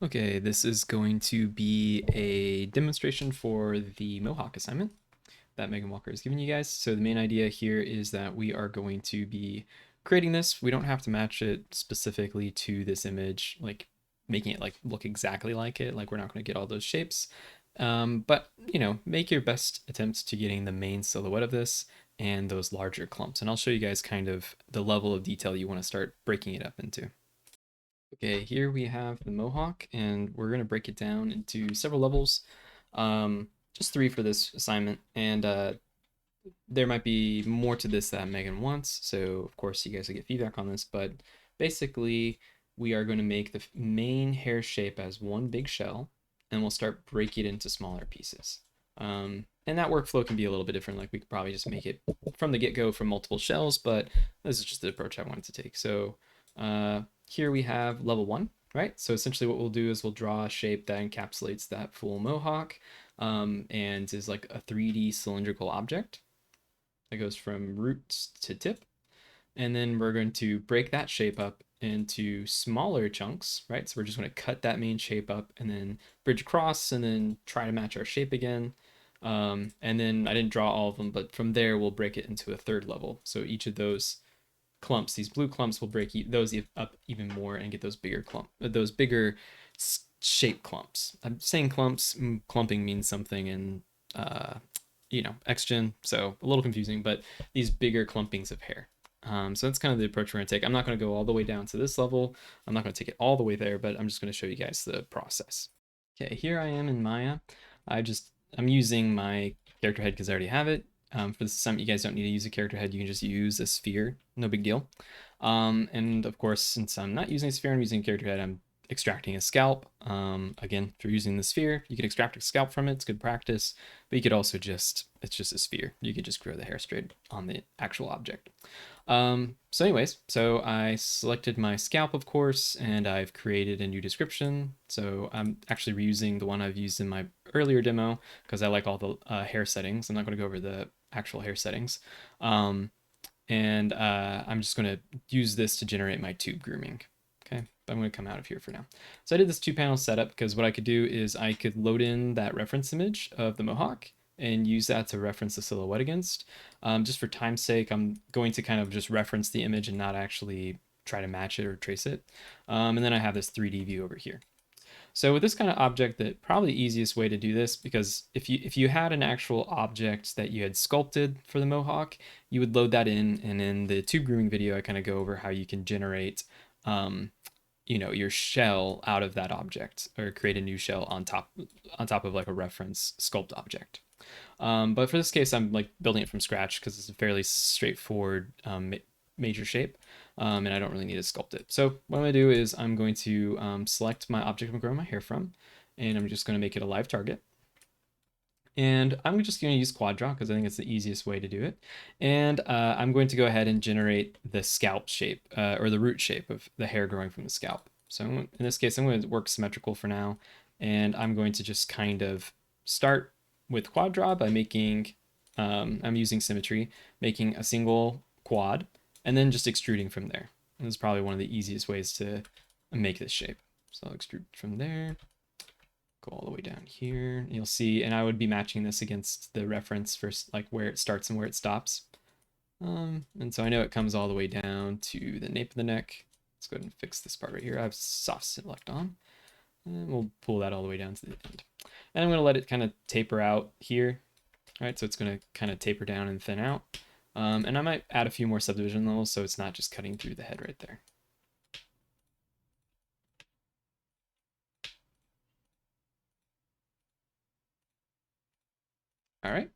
Okay, this is going to be a demonstration for the Mohawk assignment that Megan Walker is giving you guys. So the main idea here is that we are going to be creating this. We don't have to match it specifically to this image, like making it like look exactly like it. Like we're not going to get all those shapes. But make your best attempts to getting the main silhouette of this and those larger clumps. And I'll show you guys kind of the level of detail you want to start breaking it up into. Okay, here we have the Mohawk, and we're going to break it down into several levels. Just three for this assignment, and there might be more to this that Megan wants, so of course you guys will get feedback on this, but basically we are going to make the main hair shape as one big shell, and we'll start breaking it into smaller pieces. And that workflow can be a little bit different, like we could probably just make it from the get-go from multiple shells, but this is just the approach I wanted to take. So here we have level one, right? So essentially what we'll do is we'll draw a shape that encapsulates that full Mohawk and is like a 3D cylindrical object that goes from roots to tip. And then we're going to break that shape up into smaller chunks, right? So we're just going to cut that main shape up and then bridge across and then try to match our shape again. And then I didn't draw all of them, but from there we'll break it into a third level. So each of those clumps, these blue clumps, will break those up even more and get those bigger shape clumps. I'm saying clumps, clumping means something in XGen, so a little confusing, but these bigger clumpings of hair. So that's kind of the approach we're going to take. I'm not going to go all the way down to this level. I'm not going to take it all the way there, but I'm just going to show you guys the process. Okay, here I am in Maya. I'm using my character head because I already have it. For this assignment, you guys don't need to use a character head. You can just use a sphere. No big deal. And of course, since I'm not using a sphere, I'm using a character head. I'm extracting a scalp. Again, if you're using the sphere, you can extract a scalp from it. It's good practice. But you could also it's just a sphere. You could just grow the hair straight on the actual object. So I selected my scalp, of course, and I've created a new description. So I'm actually reusing the one I've used in my earlier demo because I like all the hair settings. I'm not going to go over the actual hair settings. I'm just going to use this to generate my tube grooming. Okay, I'm going to come out of here for now. So I did this 2-panel setup because what I could do is I could load in that reference image of the Mohawk and use that to reference the silhouette against. Just for time's sake, I'm going to kind of just reference the image and not actually try to match it or trace it. And then I have this 3D view over here. So with this kind of object, the probably easiest way to do this, because if you had an actual object that you had sculpted for the Mohawk, you would load that in, and in the tube grooming video, I kind of go over how you can generate, your shell out of that object, or create a new shell on top of like a reference sculpt object. But for this case, I'm like building it from scratch because it's a fairly straightforward major shape, and I don't really need to sculpt it. So what I'm going to do is I'm going to select my object I'm growing my hair from, and I'm just going to make it a live target. And I'm just going to use quad draw because I think it's the easiest way to do it. And I'm going to go ahead and generate the scalp shape, or the root shape of the hair growing from the scalp. So in this case, I'm going to work symmetrical for now, and I'm going to just kind of start with quad draw by making, I'm using symmetry, making a single quad, and then just extruding from there. And this is probably one of the easiest ways to make this shape. So I'll extrude from there, go all the way down here, and you'll see, and I would be matching this against the reference for like where it starts and where it stops. And so I know it comes all the way down to the nape of the neck. Let's go ahead and fix this part right here. I have soft select on, and we'll pull that all the way down to the end. And I'm going to let it kind of taper out here, right? So it's going to kind of taper down and thin out. And I might add a few more subdivision levels so it's not just cutting through the head right there. All right,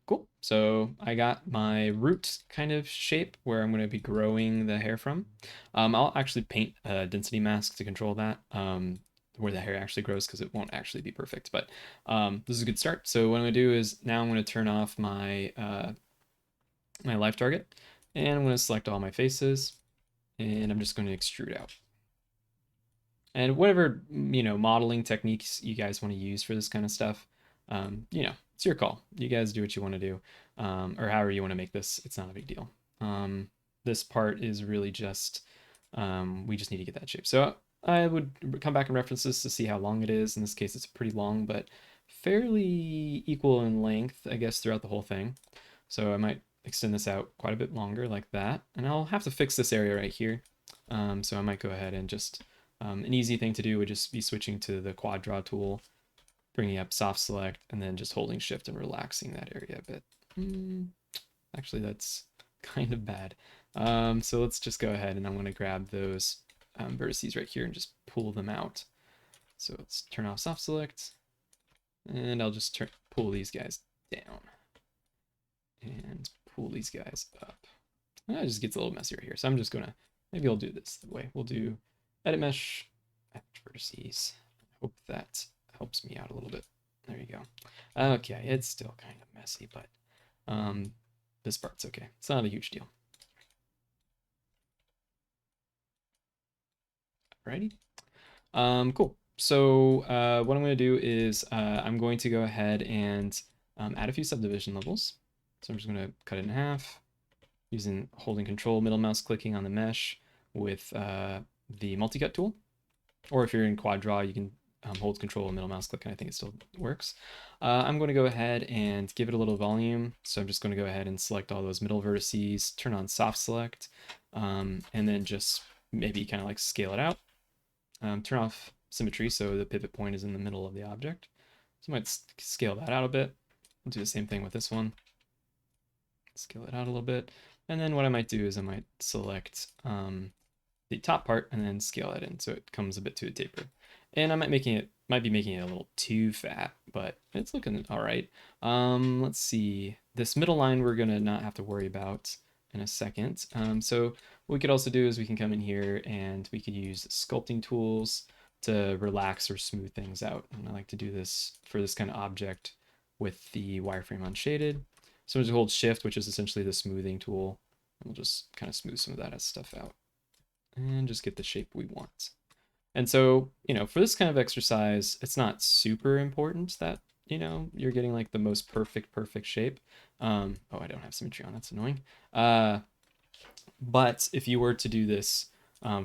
cool. So I got my root kind of shape where I'm going to be growing the hair from. I'll actually paint a density mask to control that, where the hair actually grows, because it won't actually be perfect. But this is a good start. So what I'm going to do is now I'm going to turn off my my live target, and I'm going to select all my faces, and I'm just going to extrude out. And whatever modeling techniques you guys want to use for this kind of stuff, it's your call. You guys do what you want to do, or however you want to make this. It's not a big deal. This part is really just we just need to get that shape. So I would come back and reference this to see how long it is. In this case, it's pretty long, but fairly equal in length, I guess, throughout the whole thing. So I might extend this out quite a bit longer like that. And I'll have to fix this area right here. So I might go ahead and just, an easy thing to do would just be switching to the quad draw tool, bringing up soft select, and then just holding shift and relaxing that area a bit. Actually, that's kind of bad. So let's just go ahead and I'm going to grab those vertices right here and just pull them out. So let's turn off soft select, and I'll just pull these guys down and pull these guys up. And it just gets a little messier here. So I'm just gonna, maybe I'll do this the way. We'll do edit mesh, edit vertices. Hope that helps me out a little bit. There you go. Okay, it's still kind of messy, but this part's okay. It's not a huge deal. Alrighty. Cool. So what I'm going to do is I'm going to go ahead and add a few subdivision levels. So I'm just going to cut it in half using holding control, middle mouse clicking on the mesh with the multi-cut tool. Or if you're in quad draw, you can hold control and middle mouse click, and I think it still works. I'm going to go ahead and give it a little volume. So I'm just going to go ahead and select all those middle vertices, turn on soft select, and then just maybe kind of like scale it out. Turn off symmetry so the pivot point is in the middle of the object. So I might scale that out a bit. I'll do the same thing with this one. Scale it out a little bit. And then what I might do is I might select the top part and then scale it in so it comes a bit to a taper. And I might be making it a little too fat, but it's looking all right. Let's see. This middle line we're gonna not have to worry about in a second. So what we could also do is we can come in here and we could use sculpting tools to relax or smooth things out. And I like to do this for this kind of object with the wireframe unshaded. So we'll just hold shift, which is essentially the smoothing tool. And we'll just kind of smooth some of that stuff out and just get the shape we want. And so, for this kind of exercise, it's not super important that, you're getting like the most perfect shape. Oh, I don't have symmetry on, that's annoying. But if you were to do this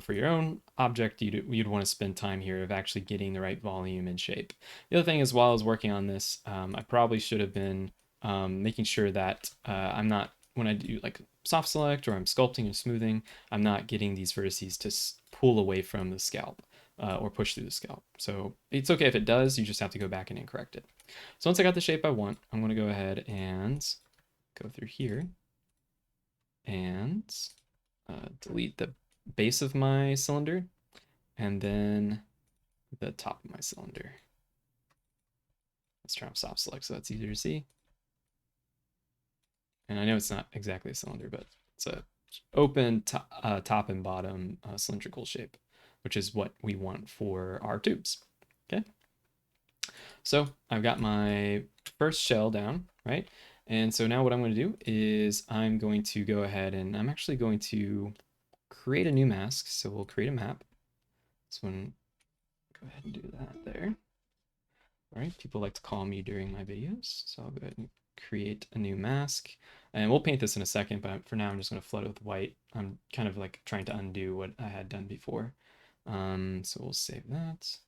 for your own object, you'd want to spend time here of actually getting the right volume and shape. The other thing is, while I was working on this, I probably should have been making sure that I'm not, when I do like soft select or I'm sculpting and smoothing, I'm not getting these vertices to pull away from the scalp or push through the scalp. So it's okay if it does, you just have to go back in and correct it. So once I got the shape I want, I'm going to go ahead and go through here and delete the base of my cylinder and then the top of my cylinder. Let's turn off soft select so that's easier to see. And I know it's not exactly a cylinder, but it's a open top and bottom cylindrical shape, which is what we want for our tubes. Okay. So I've got my first shell down, right? And so now what I'm going to do is I'm going to go ahead and I'm actually going to create a new mask. So we'll create a map. This one, go ahead and do that there. All right, people like to call me during my videos. So I'll go ahead and create a new mask. And we'll paint this in a second, but for now I'm just going to flood it with white. I'm kind of like trying to undo what I had done before. So we'll save that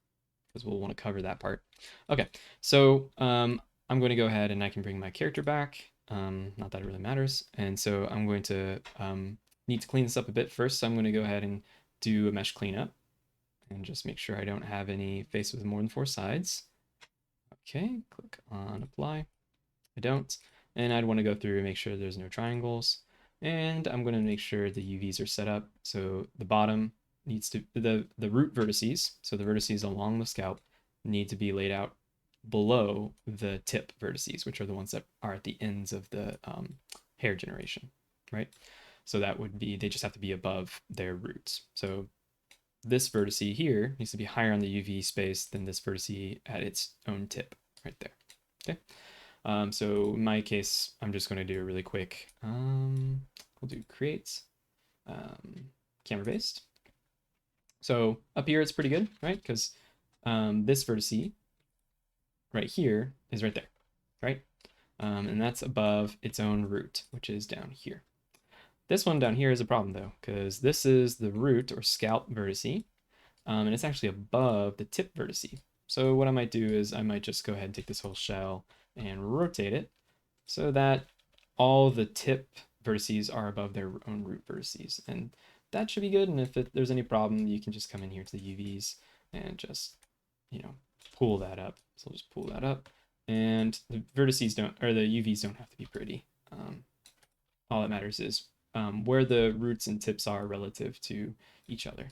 because we'll want to cover that part. Okay, so I'm going to go ahead and I can bring my character back. Not that it really matters. And so I'm going to need to clean this up a bit first. So I'm going to go ahead and do a mesh cleanup and just make sure I don't have any face with more than 4 sides. Okay, click on apply. I don't. And I'd want to go through and make sure there's no triangles. And I'm going to make sure the UVs are set up. So the bottom needs to, the root vertices, so the vertices along the scalp, need to be laid out below the tip vertices, which are the ones that are at the ends of the hair generation, right? So that would be, they just have to be above their roots. So this vertice here needs to be higher on the UV space than this vertice at its own tip right there. Okay. So in my case, I'm just going to do a really quick, we'll do create, camera based. So up here, it's pretty good, right? Because this vertice right here is right there, right? And that's above its own root, which is down here. This one down here is a problem though, because this is the root or scalp vertice, and it's actually above the tip vertice. So what I might do is I might just go ahead and take this whole shell and rotate it so that all the tip vertices are above their own root vertices. And that should be good. And if there's any problem, you can just come in here to the UVs and just, pull that up. So I'll just pull that up. And the vertices don't, or the UVs don't have to be pretty. All that matters is where the roots and tips are relative to each other.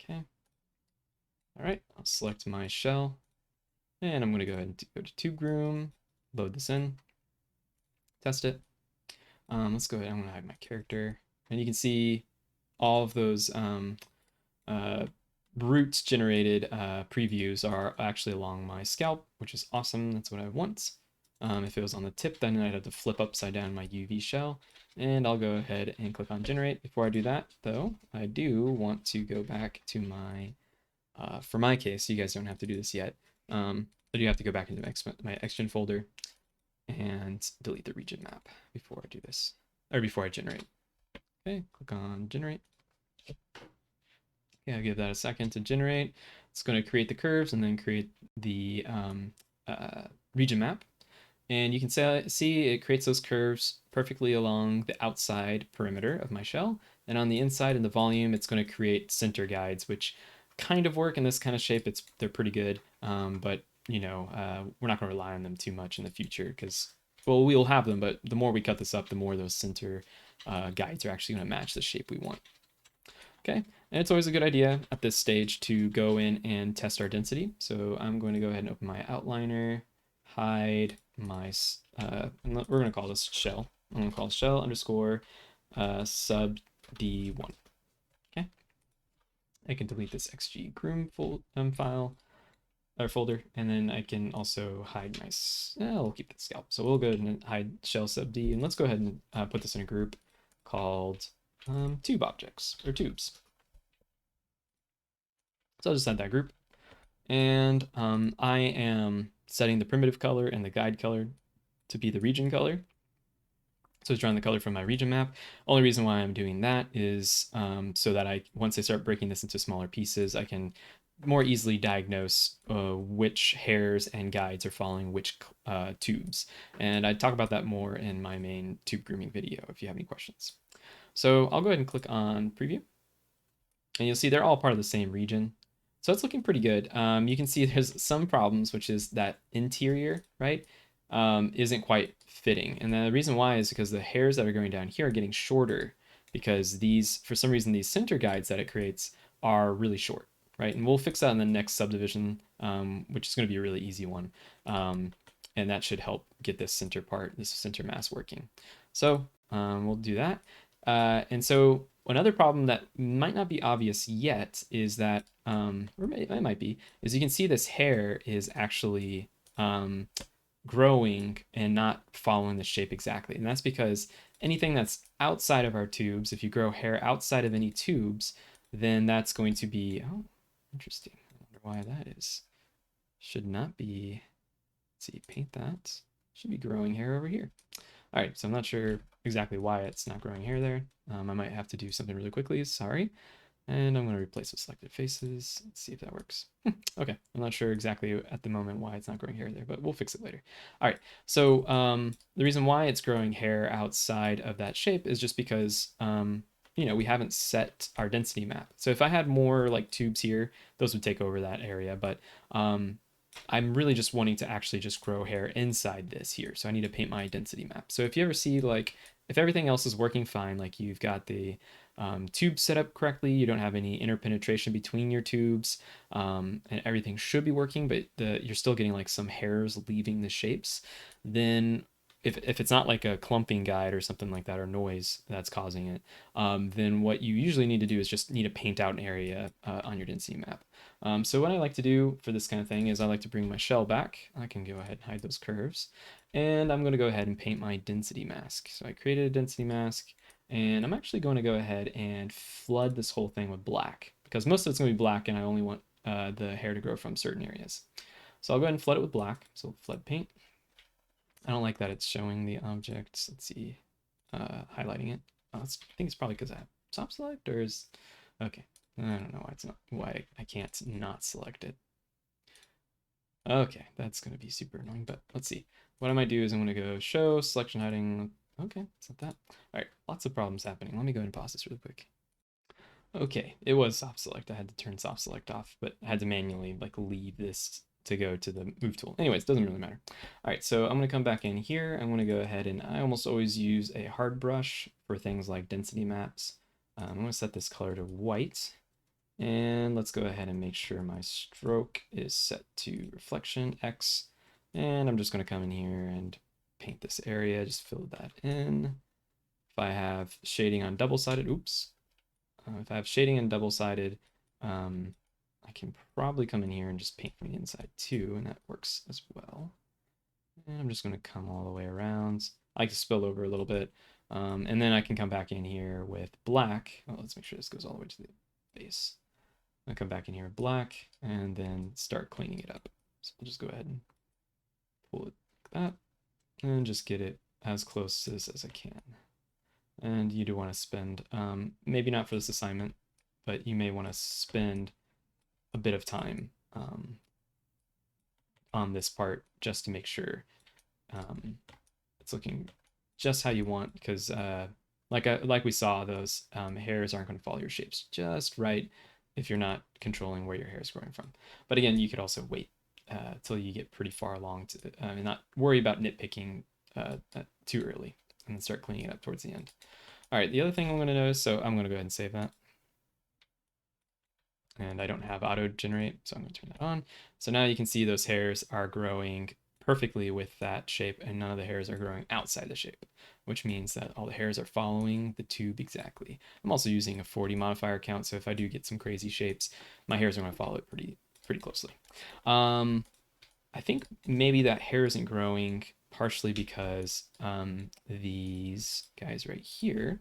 Okay. All right, I'll select my shell. And I'm going to go ahead and go to Tube Groom, load this in, test it. Let's go ahead. I'm going to hide my character. And you can see all of those roots generated previews are actually along my scalp, which is awesome. That's what I want. If it was on the tip, then I'd have to flip upside down my UV shell. And I'll go ahead and click on generate. Before I do that, though, I do want to go back to my, for my case, you guys don't have to do this yet. I do have to go back into my XGen folder and delete the region map before I do this, or before I generate. Okay, click on generate. Okay, I'll give that a second to generate. It's going to create the curves and then create the region map. And you can see it creates those curves perfectly along the outside perimeter of my shell. And on the inside in the volume, it's going to create center guides, which kind of work in this kind of shape. They're pretty good, but we're not going to rely on them too much in the future because, well, we'll have them, but the more we cut this up, the more those center guides are actually going to match the shape we want. Okay, and it's always a good idea at this stage to go in and test our density. So I'm going to go ahead and open my outliner, hide my, we're going to call this shell. I'm going to call it shell underscore sub D1. Okay, I can delete this XG Groom file or folder, and then I can also hide my, we'll keep the scalp. So we'll go ahead and hide shell sub D, and let's go ahead and put this in a group called tube objects or tubes. So I'll just add that group, and I am setting the primitive color and the guide color to be the region color. So it's drawing the color from my region map. Only reason why I'm doing that is so that once I start breaking this into smaller pieces, I can more easily diagnose which hairs and guides are following which tubes. And I talk about that more in my main tube grooming video if you have any questions. So I'll go ahead and click on preview. And you'll see they're all part of the same region. So it's looking pretty good. You can see there's some problems, which is that interior, right, isn't quite fitting. And the reason why is because the hairs that are going down here are getting shorter because for some reason, these center guides that it creates are really short, right? And we'll fix that in the next subdivision, which is going to be a really easy one. And that should help get this center mass working. So we'll do that. And so another problem that might not be obvious yet is that, or it might be, is you can see this hair is actually growing and not following the shape exactly. And that's because anything that's outside of our tubes, if you grow hair outside of any tubes, then that's going to be, oh, interesting. I wonder why that is. Should not be, let's see, paint that. Should be growing hair over here. All right, so I'm not sure exactly why it's not growing hair there. I might have to do something really quickly, sorry. And I'm going to replace with selected faces. Let's see if that works. Okay, I'm not sure exactly at the moment why it's not growing hair there, but we'll fix it later. All right, so the reason why it's growing hair outside of that shape is just because, we haven't set our density map. So if I had more like tubes here, those would take over that area, but I'm really just wanting to actually just grow hair inside this here. So I need to paint my density map. So if you ever see like, if everything else is working fine, like you've got the tube set up correctly, you don't have any interpenetration between your tubes, and everything should be working, but you're still getting like some hairs leaving the shapes, then if it's not like a clumping guide or something like that or noise that's causing it, then what you usually need to do is just need to paint out an area on your density map. So what I like to do for this kind of thing is I like to bring my shell back. I can go ahead and hide those curves. And I'm going to go ahead and paint my density mask. So I created a density mask, and I'm actually going to go ahead and flood this whole thing with black because most of it's going to be black and I only want the hair to grow from certain areas. So I'll go ahead and flood it with black. So flood paint. I don't like that it's showing the objects. Let's see, highlighting it. I think it's probably because I have top select or is, okay. I don't know why it's not, why I can't not select it. Okay, that's gonna be super annoying, but let's see. What I might do is I'm gonna go show selection heading. Okay, it's not that. All right, lots of problems happening. Let me go ahead and pause this really quick. Okay, it was soft select. I had to turn soft select off, but I had to manually like leave this to go to the move tool. Anyways, doesn't really matter. All right, so I'm gonna come back in here. I'm gonna go ahead and I almost always use a hard brush for things like density maps. I'm gonna set this color to white. And let's go ahead and make sure my stroke is set to reflection X. And I'm just going to come in here and paint this area, just fill that in. If I have shading on double-sided, oops. If I have shading on double-sided, I can probably come in here and just paint from the inside too, and that works as well. And I'm just going to come all the way around. I like to spill over a little bit. And then I can come back in here with black. Oh, let's make sure this goes all the way to the base. I'll come back in here with black and then start cleaning it up. So I'll just go ahead and pull it like that and just get it as close as I can. And you do want to spend, maybe not for this assignment, but you may want to spend a bit of time on this part just to make sure it's looking just how you want, because like we saw, those hairs aren't going to follow your shapes just right if you're not controlling where your hair is growing from. But again, you could also wait till you get pretty far along to not worry about nitpicking too early and then start cleaning it up towards the end. All right, the other thing I'm going to notice, so I'm going to go ahead and save that. And I don't have auto generate, so I'm going to turn that on. So now you can see those hairs are growing perfectly with that shape, and none of the hairs are growing outside the shape, which means that all the hairs are following the tube exactly. I'm also using a 40 modifier count, so if I do get some crazy shapes, my hairs are going to follow it pretty closely. I think maybe that hair isn't growing partially because these guys right here,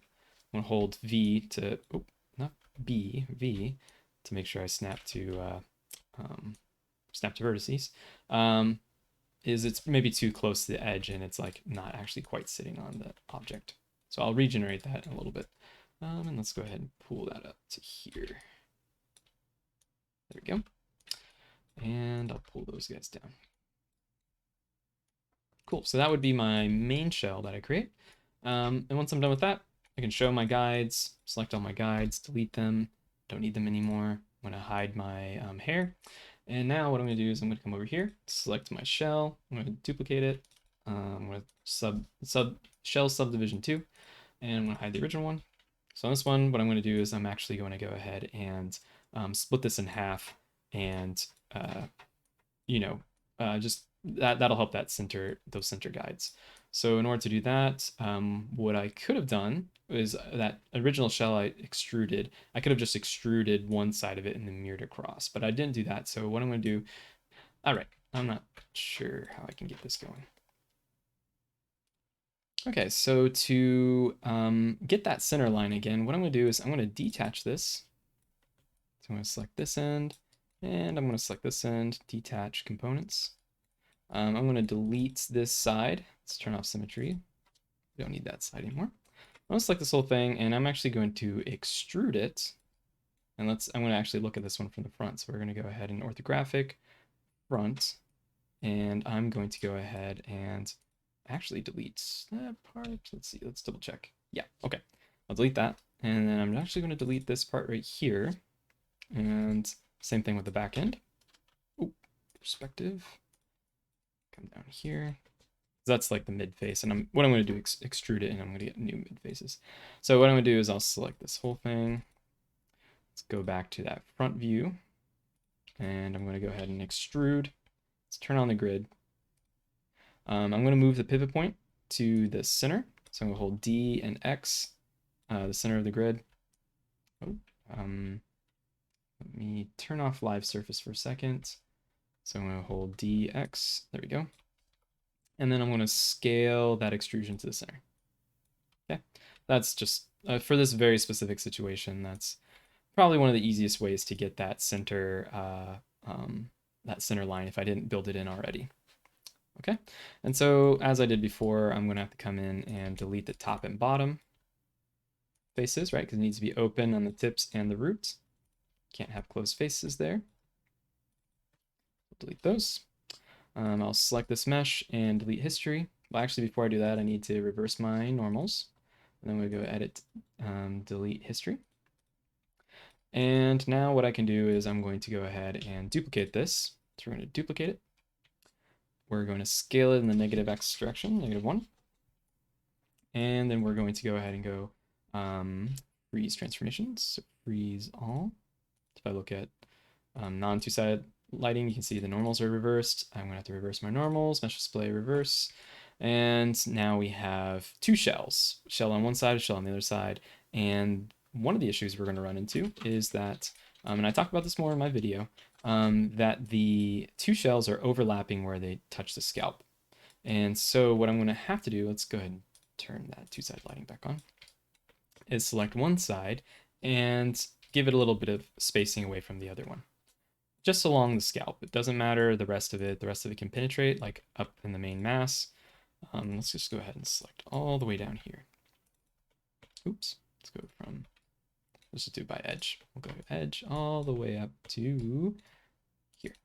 I'm going to hold V to, oh, not B, V, to make sure I snap to vertices. Is it's maybe too close to the edge and it's like not actually quite sitting on the object. So I'll regenerate that in a little bit. And let's go ahead and pull that up to here. There we go. And I'll pull those guys down. Cool, so that would be my main shell that I create. And once I'm done with that, I can show my guides, select all my guides, delete them, don't need them anymore. I'm gonna hide my hair. And now what I'm gonna do is I'm gonna come over here, select my shell, I'm gonna duplicate it, I'm gonna shell subdivision 2, and I'm gonna hide the original one. So on this one, what I'm gonna do is I'm actually going to go ahead and split this in half and, just that'll help those center guides. So in order to do that, what I could have done is that original shell I extruded, I could have just extruded one side of it and then mirrored across, but I didn't do that. So what I'm going to do, all right, I'm not sure how I can get this going. Okay, so to get that center line again, what I'm going to do is I'm going to detach this. So I'm going to select this end, and I'm going to select this end, detach components. I'm going to delete this side. Let's turn off symmetry. We don't need that side anymore. I'm going to select this whole thing, and I'm actually going to extrude it. And I'm going to actually look at this one from the front. So we're going to go ahead and orthographic front, and I'm going to go ahead and actually delete that part. Let's see, let's double check. Yeah, okay. I'll delete that. And then I'm actually going to delete this part right here. And same thing with the back end. Ooh, perspective. Come down here. That's like the mid face, and what I'm going to do is extrude it, and I'm going to get new mid faces. So what I'm going to do is I'll select this whole thing. Let's go back to that front view, and I'm going to go ahead and extrude. Let's turn on the grid. I'm going to move the pivot point to the center. So I'm going to hold D and X, the center of the grid. Oh, let me turn off live surface for a second. So I'm going to hold DX. There we go. And then I'm going to scale that extrusion to the center. Okay, that's just, for this very specific situation, that's probably one of the easiest ways to get that center line if I didn't build it in already. Okay, and so as I did before, I'm going to have to come in and delete the top and bottom faces, right? Because it needs to be open on the tips and the roots. Can't have closed faces there. Delete those. I'll select this mesh and delete history. Well, actually, before I do that, I need to reverse my normals. And then we go edit, delete history. And now what I can do is I'm going to go ahead and duplicate this. So we're going to duplicate it. We're going to scale it in the negative x direction, -1. And then we're going to go ahead and go freeze transformations. So freeze all. If I look at non two-sided lighting, you can see the normals are reversed. I'm going to have to reverse my normals, mesh display reverse. And now we have two shells, shell on one side, shell on the other side. And one of the issues we're going to run into is that, and I talk about this more in my video, that the two shells are overlapping where they touch the scalp. And so what I'm going to have to do, let's go ahead and turn that two-side lighting back on, is select one side and give it a little bit of spacing away from the other one. Just along the scalp. It doesn't matter the rest of it. The rest of it can penetrate, like up in the main mass. Let's just go ahead and select all the way down here. Oops. Let's go from, let's just do it by edge. We'll go edge all the way up to here.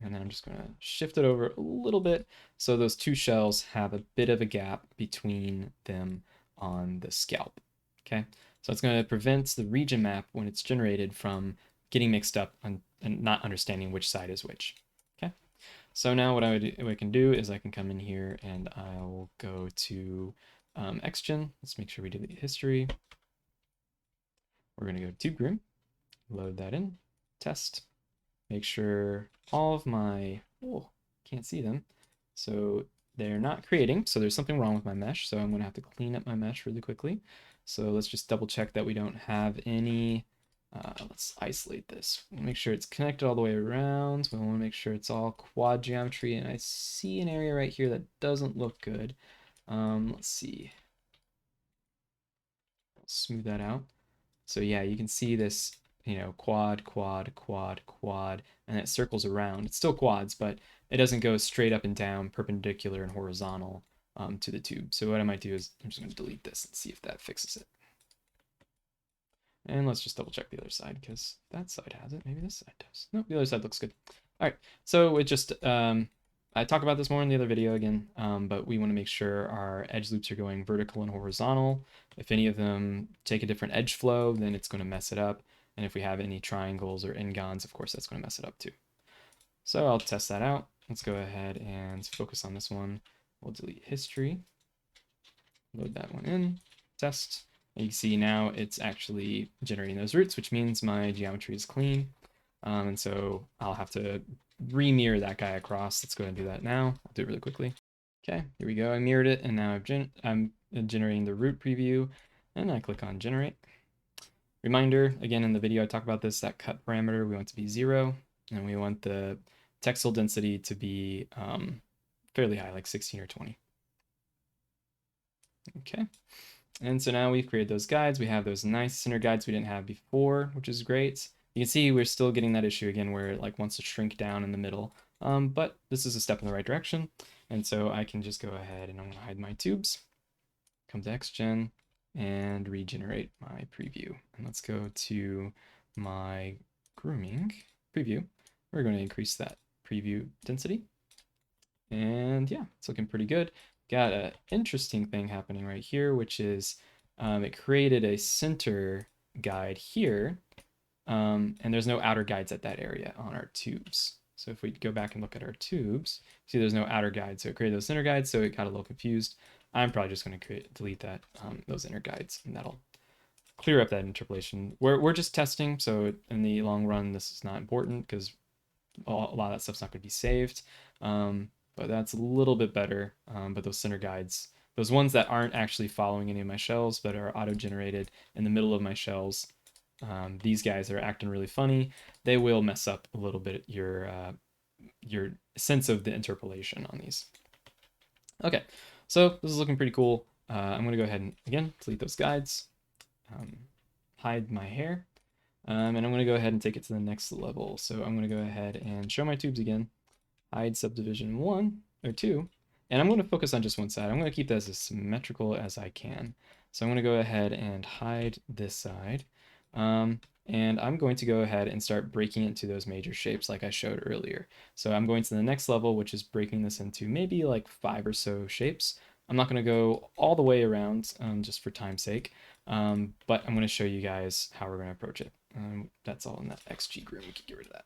And then I'm just going to shift it over a little bit so those two shells have a bit of a gap between them on the scalp. Okay, so it's going to prevent the region map when it's generated from getting mixed up and not understanding which side is which. Okay, so now what I can do is I can come in here and I'll go to XGen. Let's make sure we delete history. We're going to go to Groom, load that in, test. Make sure all of my, oh, can't see them. So they're not creating. So there's something wrong with my mesh. So I'm going to have to clean up my mesh really quickly. So let's just double check that we don't have any. Let's isolate this. We'll make sure it's connected all the way around. We want to make sure it's all quad geometry. And I see an area right here that doesn't look good. Let's see. I'll smooth that out. So yeah, you can see this, you know, quad, quad, quad, quad, and it circles around. It's still quads, but it doesn't go straight up and down, perpendicular and horizontal to the tube. So what I might do is I'm just going to delete this and see if that fixes it. And let's just double check the other side because that side has it. Maybe this side does. Nope, the other side looks good. All right, so it just, I talk about this more in the other video again, but we want to make sure our edge loops are going vertical and horizontal. If any of them take a different edge flow, then it's going to mess it up. And if we have any triangles or n-gons, of course, that's going to mess it up too. So I'll test that out. Let's go ahead and focus on this one. We'll delete history, load that one in, test. And you can see now it's actually generating those roots, which means my geometry is clean. And so I'll have to re-mirror that guy across. Let's go ahead and do that now. I'll do it really quickly. Okay, here we go. I mirrored it, and now I'm generating the root preview, and I click on generate. Reminder, again, in the video I talk about this, that cut parameter we want to be 0, and we want the textile density to be fairly high, like 16 or 20. Okay, and so now we've created those guides. We have those nice center guides we didn't have before, which is great. You can see we're still getting that issue again where it like wants to shrink down in the middle, but this is a step in the right direction. And so I can just go ahead and I'm going to hide my tubes, come to XGen, and regenerate my preview. And let's go to my grooming preview. We're going to increase that preview density. And yeah, it's looking pretty good. Got an interesting thing happening right here, which is it created a center guide here, and there's no outer guides at that area on our tubes. So if we go back and look at our tubes, see there's no outer guides. So it created those center guides, so it got a little confused. I'm probably just going to delete that those inner guides, and that'll clear up that interpolation. We're just testing, so in the long run, this is not important because a lot of that stuff's not going to be saved. But that's a little bit better. But those center guides, those ones that aren't actually following any of my shells, but are auto-generated in the middle of my shells, these guys are acting really funny. They will mess up a little bit your sense of the interpolation on these. Okay, so this is looking pretty cool. I'm going to go ahead and, again, delete those guides, hide my hair, and I'm going to go ahead and take it to the next level. So I'm going to go ahead and show my tubes again, hide subdivision 1 or 2, and I'm going to focus on just one side. I'm going to keep that as symmetrical as I can. So I'm going to go ahead and hide this side. And I'm going to go ahead and start breaking it into those major shapes like I showed earlier. So I'm going to the next level, which is breaking this into maybe like 5 or so shapes. I'm not going to go all the way around just for time's sake, but I'm going to show you guys how we're going to approach it. That's all in that XG Groom. We can get rid of that.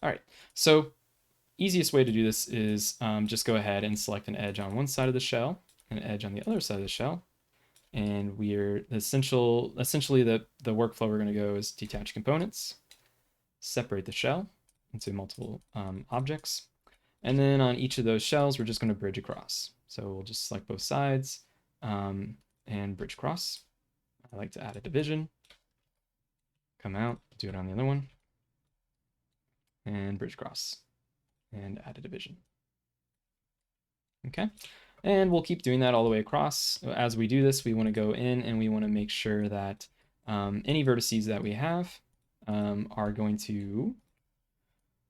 All right, so easiest way to do this is just go ahead and select an edge on one side of the shell and an edge on the other side of the shell. And we're essentially the workflow we're going to go is detach components, separate the shell into multiple objects, and then on each of those shells we're just going to bridge across. So we'll just select both sides and bridge across. I like to add a division, come out, do it on the other one, and bridge across, and add a division. Okay, and we'll keep doing that all the way across. As we do this, we want to go in and we want to make sure that any vertices that we have are going to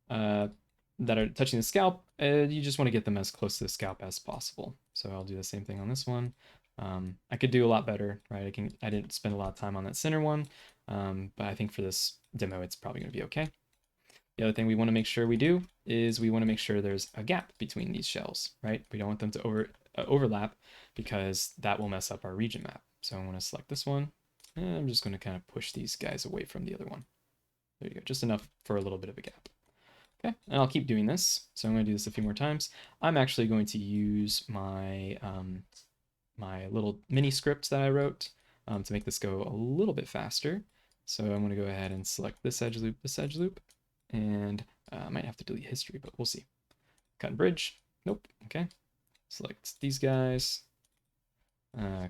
that are touching the scalp. You just want to get them as close to the scalp as possible. So I'll do the same thing on this one. I could do a lot better, right? I didn't spend a lot of time on that center one, but I think for this demo, it's probably going to be okay. The other thing we want to make sure we do is we want to make sure there's a gap between these shells, right? We don't want them to overlap because that will mess up our region map. So I'm going to select this one, and I'm just going to kind of push these guys away from the other one. There you go, just enough for a little bit of a gap. Okay, and I'll keep doing this. So I'm going to do this a few more times. I'm actually going to use my my little mini script that I wrote to make this go a little bit faster. So I'm going to go ahead and select this edge loop, and I might have to delete history, but we'll see. Cut and bridge. Nope. Okay. Select these guys.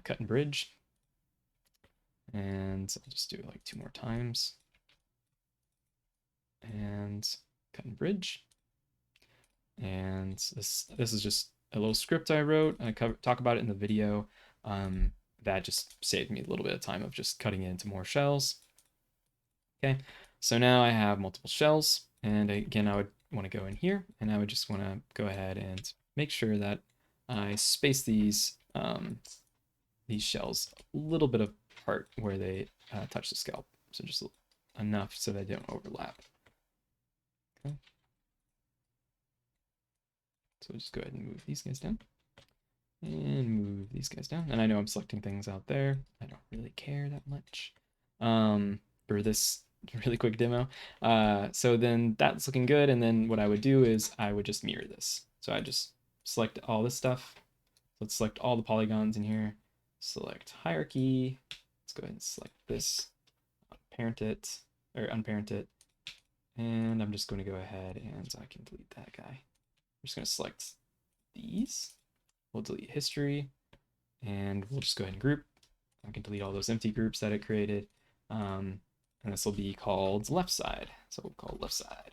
Cut and bridge. And I'll just do it like 2 more times. And cut and bridge. And this is just a little script I wrote. I talk about it in the video. That just saved me a little bit of time of just cutting it into more shells. Okay, so now I have multiple shells, and again, I would want to go in here, and I would just want to go ahead and make sure that I space these shells a little bit apart where they touch the scalp, so just enough so they don't overlap. Okay. So we'll just go ahead and move these guys down. And move these guys down. And I know I'm selecting things out there. I don't really care that much for this really quick demo. So then that's looking good. And then what I would do is I would just mirror this. So I just select all this stuff. Let's select all the polygons in here. Select hierarchy. Let's go ahead and select this. Parent it, or unparent it. And I'm just going to go ahead and I can delete that guy. I'm just going to select these. We'll delete history, and we'll just go ahead and group. I can delete all those empty groups that it created. And this will be called left side. So we'll call it left side.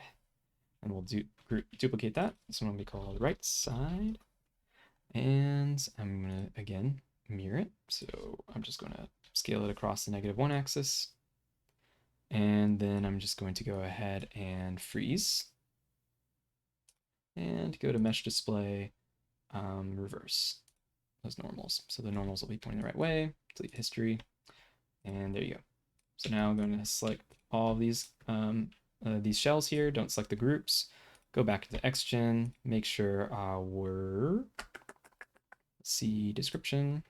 And we'll duplicate that. This one will be called right side. And I'm going to, again, mirror it. So I'm just going to scale it across the -1 axis. And then I'm just going to go ahead and freeze. And go to mesh display. Reverse those normals. So the normals will be pointing the right way, delete history, and there you go. So now I'm going to select all of these shells here, don't select the groups, go back to the XGen, make sure our C description,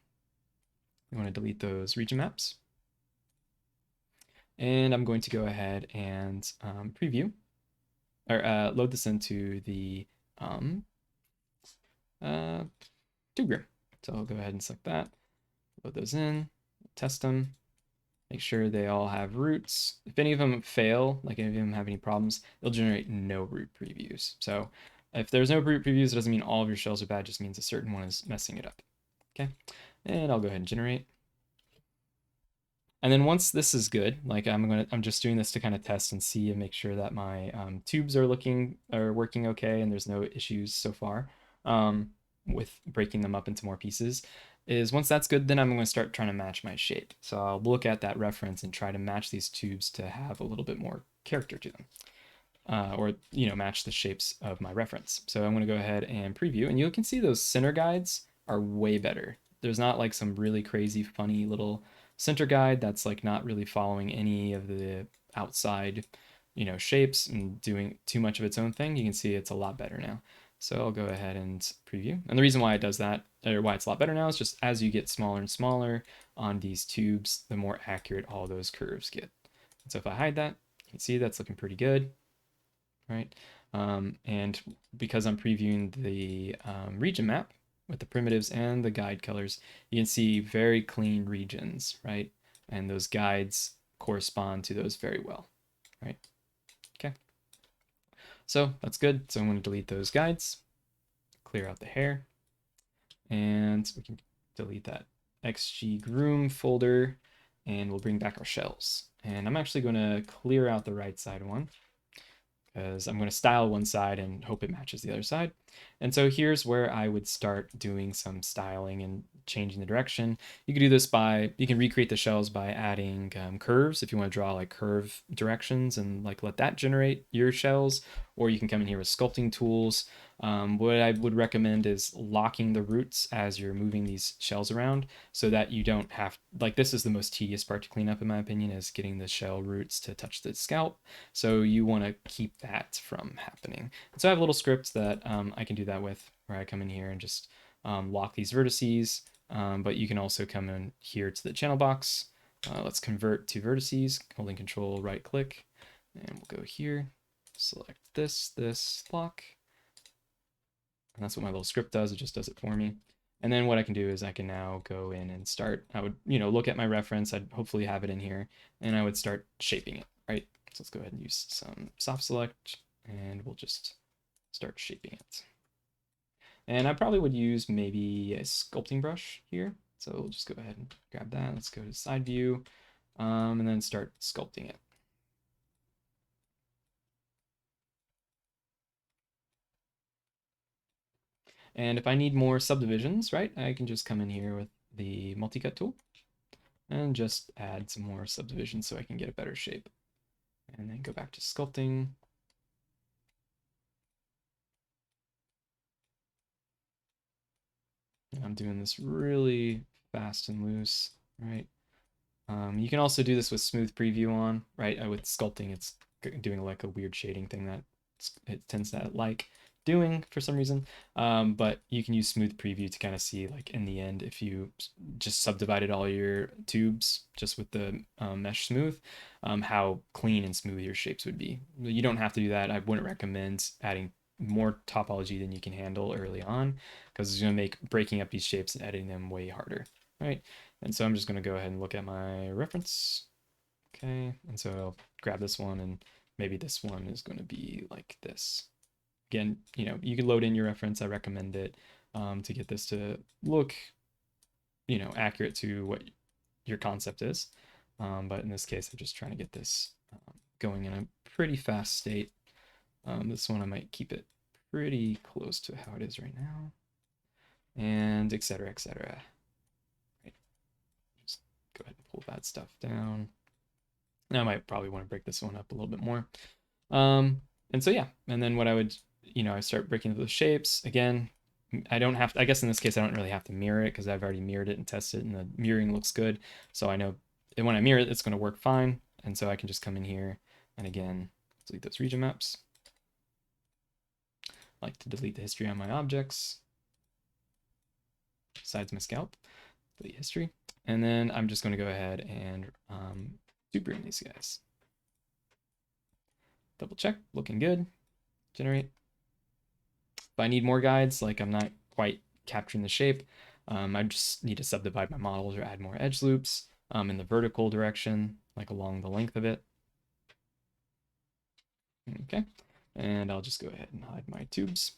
we want to delete those region maps. And I'm going to go ahead and preview, or load this into the tube Groom. So I'll go ahead and select that, load those in, test them, make sure they all have roots. If any of them fail, like any of them have any problems, they'll generate no root previews. So if there's no root previews, it doesn't mean all of your shells are bad, it just means a certain one is messing it up. Okay, and I'll go ahead and generate. And then once this is good, like I'm just doing this to kind of test and see and make sure that my tubes are working okay and there's no issues so far with breaking them up into more pieces. Is once that's good, then I'm going to start trying to match my shape. So I'll look at that reference and try to match these tubes to have a little bit more character to them, or match the shapes of my reference. So I'm going to go ahead and preview, and you can see those center guides are way better. There's not like some really crazy funny little center guide that's like not really following any of the outside, shapes and doing too much of its own thing, you can see it's a lot better now. So I'll go ahead and preview. And the reason why it does that, or why it's a lot better now, is just as you get smaller and smaller on these tubes, the more accurate all those curves get. So if I hide that, you can see that's looking pretty good, right? And because I'm previewing the region map with the primitives and the guide colors, you can see very clean regions, right? And those guides correspond to those very well, right? Okay. So that's good. So I'm going to delete those guides, clear out the hair, and we can delete that XG Groom folder, and we'll bring back our shells. And I'm actually going to clear out the right side one, because I'm going to style one side and hope it matches the other side. And so here's where I would start doing some styling and changing the direction. You can do this you can recreate the shells by adding curves if you want to draw like curve directions and like let that generate your shells, or you can come in here with sculpting tools. What I would recommend is locking the roots as you're moving these shells around so that you don't have, like this is the most tedious part to clean up in my opinion, is getting the shell roots to touch the scalp. So you want to keep that from happening. And so I have a little script that I can do that with, where I come in here and just lock these vertices, but you can also come in here to the channel box. Let's convert to vertices, holding control, right click, and we'll go here, select this lock. And that's what my little script does. It just does it for me. And then what I can do is I can now go in and start, I would, look at my reference. I'd hopefully have it in here, and I would start shaping it, right? So let's go ahead and use some soft select, and we'll just start shaping it. And I probably would use maybe a sculpting brush here. So we'll just go ahead and grab that. Let's go to side view, and then start sculpting it. And if I need more subdivisions, right, I can just come in here with the multi-cut tool and just add some more subdivisions so I can get a better shape. And then go back to sculpting. And I'm doing this really fast and loose, right? You can also do this with smooth preview on, right? With sculpting, it's doing like a weird shading thing that it tends to like doing for some reason. But you can use smooth preview to kind of see, like in the end, if you just subdivided all your tubes just with the mesh smooth, how clean and smooth your shapes would be. You don't have to do that. I wouldn't recommend adding more topology than you can handle early on, because it's going to make breaking up these shapes and editing them way harder, right? And so I'm just going to go ahead and look at my reference. Okay, and so I'll grab this one, and maybe this one is going to be like this. Again, you can load in your reference. I recommend it to get this to look, accurate to what your concept is. But in this case, I'm just trying to get this going in a pretty fast state. This one, I might keep it pretty close to how it is right now, and et cetera, et cetera. Right. Just go ahead and pull that stuff down. Now I might probably want to break this one up a little bit more. And so, yeah, and then what I would, I start breaking those shapes. Again, I don't have to, I guess in this case, I don't really have to mirror it because I've already mirrored it and tested it, and the mirroring looks good. So I know when I mirror it, it's going to work fine. And so I can just come in here and again, delete those region maps. I like to delete the history on my objects, besides my scalp, delete history. And then I'm just going to go ahead and super in these guys. Double check, looking good. Generate. If I need more guides, like I'm not quite capturing the shape, I just need to subdivide my models or add more edge loops in the vertical direction, like along the length of it. Okay, and I'll just go ahead and hide my tubes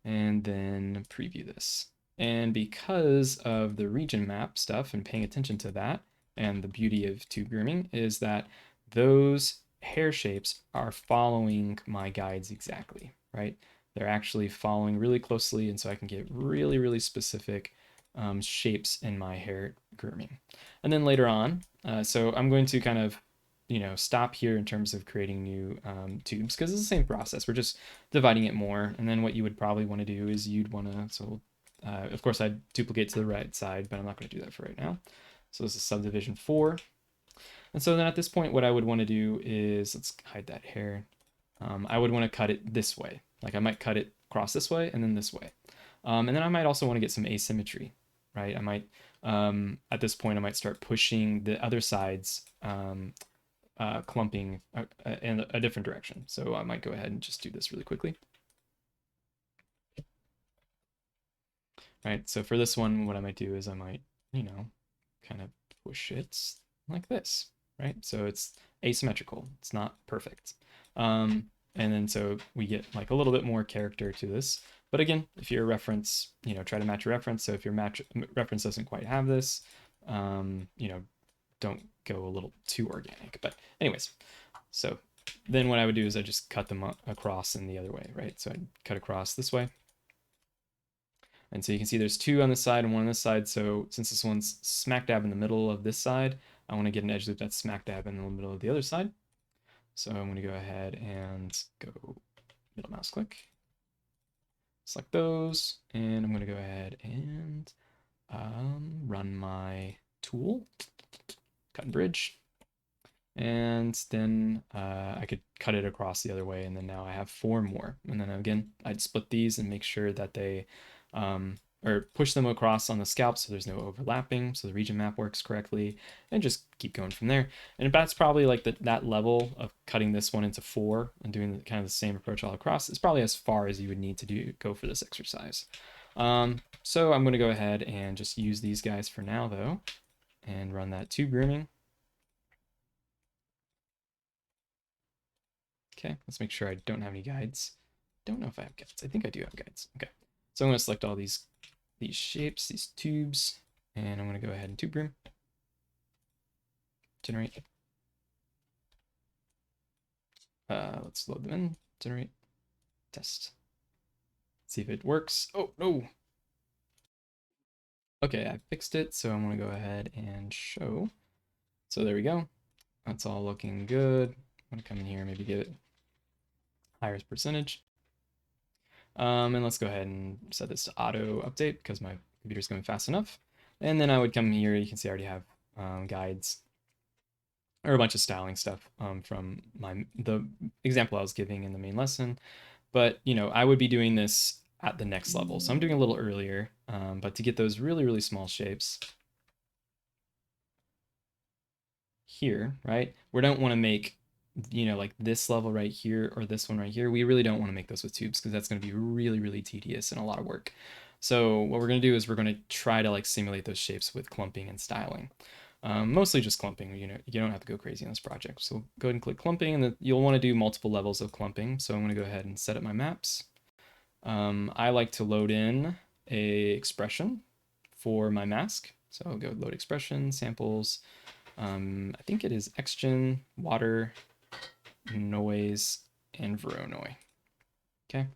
and then preview this. And because of the region map stuff and paying attention to that, and the beauty of tube grooming is that those hair shapes are following my guides exactly, right? They're actually following really closely, and so I can get really, really specific shapes in my hair grooming. And then later on, so I'm going to kind of, stop here in terms of creating new tubes, because it's the same process. We're just dividing it more. And then what you would probably want to do is you'd want to, so of course I'd duplicate to the right side, but I'm not going to do that for right now. So this is subdivision 4. And so then at this point, what I would want to do is, let's hide that hair. I would want to cut it this way. Like I might cut it across this way and then this way. And then I might also want to get some asymmetry, right? I might, at this point, I might start pushing the other sides clumping in a different direction. So I might go ahead and just do this really quickly. Right, so for this one, what I might do is I might, kind of push it like this, right? So it's asymmetrical, it's not perfect. And then so we get like a little bit more character to this. But again, if your reference, try to match your reference. So if your reference doesn't quite have this, don't go a little too organic. But anyways, so then what I would do is I just cut them across in the other way, right? So I'd cut across this way. And so you can see there's 2 on this side and 1 on this side. So since this one's smack dab in the middle of this side, I want to get an edge loop that's smack dab in the middle of the other side. So I'm going to go ahead and go middle mouse click, select those, and I'm going to go ahead and run my tool, cut and bridge. And then I could cut it across the other way, and then now I have 4 more. And then again, I'd split these and make sure that they, or push them across on the scalp so there's no overlapping, so the region map works correctly, and just keep going from there. And that's probably like that level of cutting this one into 4 and doing kind of the same approach all across is probably as far as you would need to go for this exercise. So I'm going to go ahead and just use these guys for now, though, and run that tube grooming. Okay, let's make sure I don't have any guides. Don't know if I have guides. I think I do have guides. Okay, so I'm going to select all these shapes, these tubes, and I'm going to go ahead and tube groom. Generate. Let's load them in. Generate. Test. See if it works. Oh, no. Okay, I fixed it, so I'm going to go ahead and show. So there we go. That's all looking good. I'm going to come in here, maybe give it higher percentage. And let's go ahead and set this to auto update because my computer's going fast enough. And then I would come here, you can see I already have guides or a bunch of styling stuff from the example I was giving in the main lesson. But, I would be doing this at the next level. So I'm doing a little earlier, but to get those really, really small shapes here, right? We don't want to make, like this level right here or this one right here. We really don't want to make those with tubes because that's going to be really, really tedious and a lot of work. So what we're going to do is we're going to try to like simulate those shapes with clumping and styling. Mostly just clumping, you don't have to go crazy on this project. So go ahead and click clumping, and you'll want to do multiple levels of clumping. So I'm going to go ahead and set up my maps. I like to load in a expression for my mask. So I'll go load expression, samples. I think it is Xgen, water, noise, and Voronoi. Okay.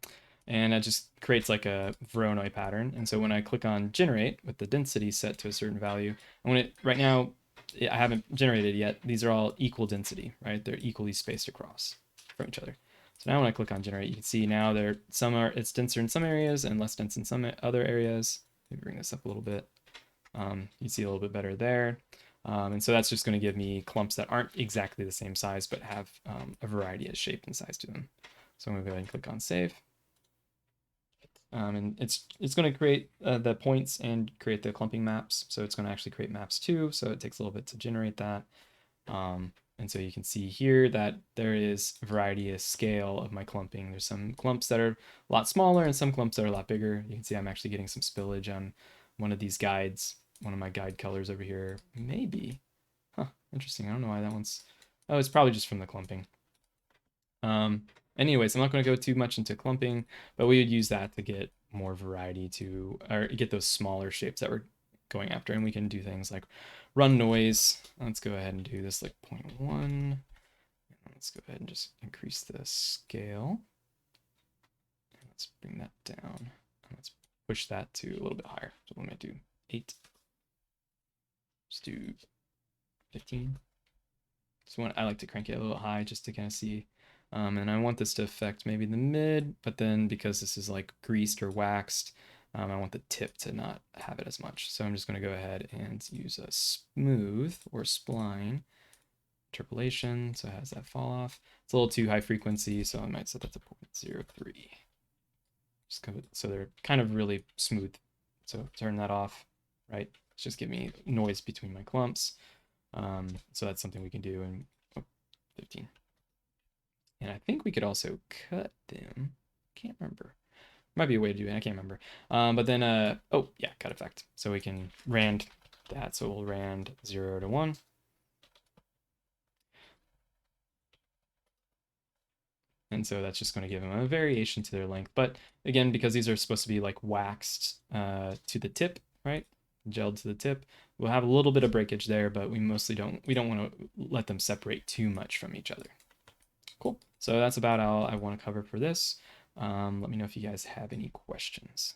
And it just creates like a Voronoi pattern. And so when I click on generate with the density set to a certain value, and when right now, I haven't generated yet, these are all equal density, right? They're equally spaced across from each other. So now when I click on generate, you can see now it's denser in some areas and less dense in some other areas. Maybe bring this up a little bit. You see a little bit better there. And so that's just going to give me clumps that aren't exactly the same size, but have a variety of shape and size to them. So I'm going to go ahead and click on save. And it's going to create the points and create the clumping maps. So it's going to actually create maps too. So it takes a little bit to generate that. And so you can see here that there is a variety of scale of my clumping. There's some clumps that are a lot smaller and some clumps that are a lot bigger. You can see I'm actually getting some spillage on one of these guides. One of my guide colors over here, maybe. Huh, interesting. I don't know why that one's... Oh, it's probably just from the clumping. Anyways, I'm not going to go too much into clumping, but we would use that to get more variety or get those smaller shapes that we're going after. And we can do things like run noise. Let's go ahead and do this like 0.1. Let's go ahead and just increase the scale. And let's bring that down. And let's push that to a little bit higher. So let me do 8. Let's do 15. So I like to crank it a little high just to kind of see. And I want this to affect maybe the mid, but then because this is like greased or waxed, I want the tip to not have it as much. So I'm just going to go ahead and use a smooth or spline interpolation. So it has that fall off. It's a little too high frequency, so I might set that to 0.03. So they're kind of really smooth. So turn that off, right? Just give me noise between my clumps. So that's something we can do in 15. And I think we could also cut them. Can't remember. Might be a way to do it. I can't remember. But then, oh yeah, cut effect. So we can rand that. So we'll rand 0 to 1. And so that's just going to give them a variation to their length. But again, because these are supposed to be like waxed to the tip, right? Gelled to the tip, we'll have a little bit of breakage there, but we mostly don't want to let them separate too much from each other. Cool. So that's about all I want to cover for this. Let me know if you guys have any questions.